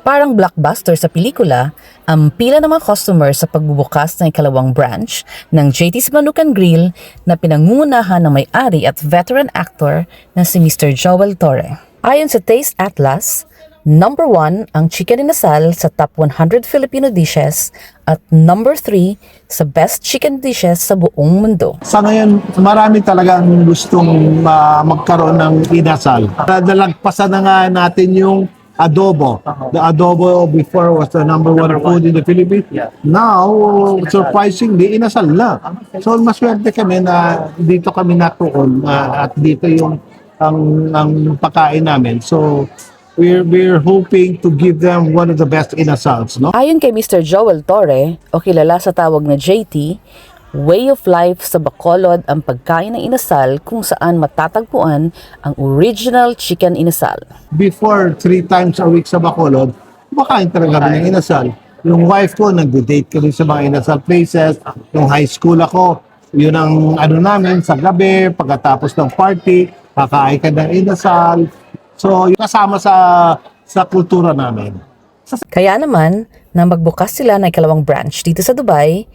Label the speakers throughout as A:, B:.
A: Parang blockbuster sa pelikula, ang pila ng mga customers sa pagbubukas ng ikalawang branch ng JT's Manukan Grill na pinangungunahan ng may-ari at veteran actor na si Mr. Joel Torre. Ayon sa Taste Atlas, number 1 ang chicken inasal sa top 100 Filipino dishes at number 3 sa best chicken dishes sa buong mundo.
B: Sa ngayon, marami talagang gustong magkaroon ng inasal. Nalagpasan na nga natin yung adobo. The adobo before was the number 1 food in the Philippines. Now, surprisingly, inasal na. So, maswerte kami na dito kami natuon at dito yung ang pagkain namin. So, we're hoping to give them one of the best inasals, no?
A: Ayon kay Mr. Joel Torre, o kilala sa tawag na JT, way of life sa Bacolod ang pagkain ng inasal kung saan matatagpuan ang original chicken inasal.
B: Before, 3 times a week sa Bacolod, kumakain talaga kami ng inasal. Yung wife ko, nag-date kami sa mga inasal places. Nung high school ako, yun ang namin sa gabi, pagkatapos ng party, kakain ka ng inasal. So, yung kasama sa kultura namin.
A: Kaya naman, nang magbukas sila ng ikalawang branch dito sa Dubai,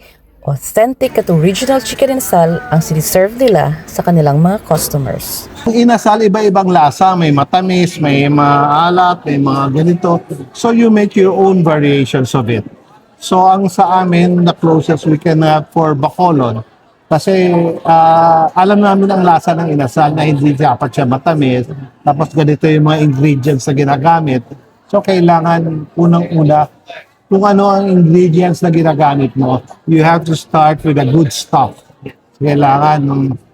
A: authentic at original chicken inasal ang siniserve nila sa kanilang mga customers.
B: Ang inasal, iba-ibang lasa. May matamis, may maalat, may mga ganito. So, you make your own variations of it. So, ang sa amin, the closest we can have for Bacolod, kasi alam namin ang lasa ng inasal na hindi dapat siya matamis. Tapos ganito yung mga ingredients na ginagamit. So, kailangan unang-una, kung ano ang ingredients na ginagamit mo, you have to start with a good stuff. Kailangan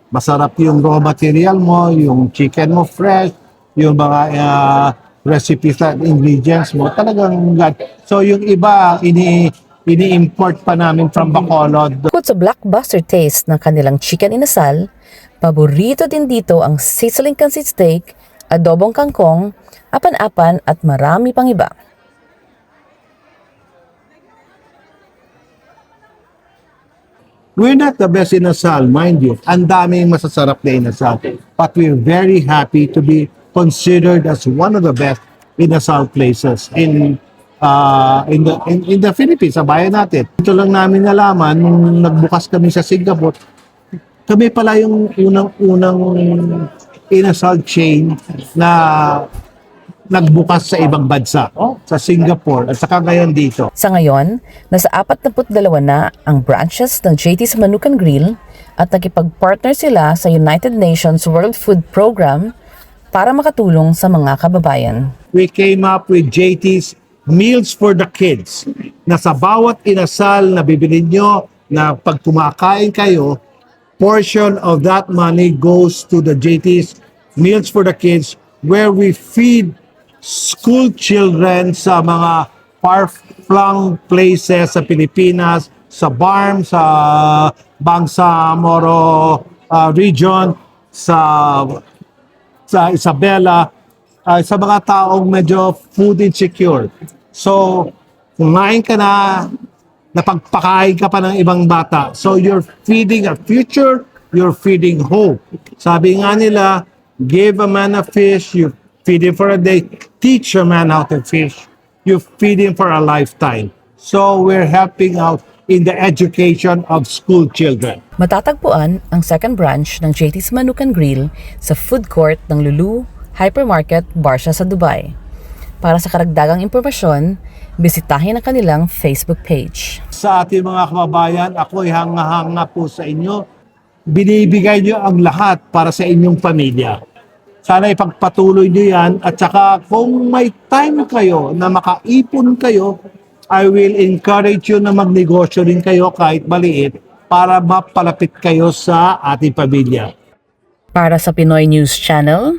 B: masarap yung raw material mo, yung chicken mo fresh, yung mga recipes at ingredients mo, talagang God. So yung iba, ini-import pa namin from Bacolod.
A: Bukod sa blockbuster taste ng kanilang chicken inasal, paborito din dito ang sizzling kansik steak, adobong kangkong, apan-apan at marami pang iba.
B: We're not the best inasal, mind you. Ang daming masasarap na inasal. But we're very happy to be considered as one of the best inasal places in the Philippines, sa bayan natin. Ito lang namin nalaman nung nagbukas kami sa Singapore, kami pala yung unang inasal chain na nagbukas sa ibang bansa, sa Singapore at saka ngayon dito.
A: Sa ngayon, nasa 42 na ang branches ng JT's Manukan Grill at nakipag-partner sila sa United Nations World Food Program para makatulong sa mga kababayan.
B: We came up with JT's Meals for the Kids na sa bawat inasal na bibili nyo na pag kumakain kayo, portion of that money goes to the JT's Meals for the Kids where we feed school children sa mga far-flung places sa Pilipinas, sa BARM, sa Bangsamoro region, sa Isabela, sa mga taong medyo food insecure. So, kumain ka na, napagpakain ka pa ng ibang bata. So, you're feeding a future, you're feeding hope. Sabi nga nila, give a man a fish, you feed him for a day. Teach a man how to fish. You feed him for a lifetime. So we're helping out in the education of school children.
A: Matatagpuan ang second branch ng JT's Manukan Grill sa food court ng Lulu Hypermarket, Barsha sa Dubai. Para sa karagdagang impormasyon, bisitahin ang kanilang Facebook page.
B: Sa ating mga kababayan, ako'y hanga-hanga po sa inyo. Binibigay niyo ang lahat para sa inyong pamilya. Sana ipagpatuloy nyo yan at saka kung may time kayo na makaipon kayo, I will encourage you na magnegosyo rin kayo kahit maliit para mapalapit kayo sa ating pamilya.
A: Para sa Pinoy News Channel,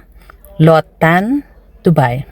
A: Lot Tan, Dubai.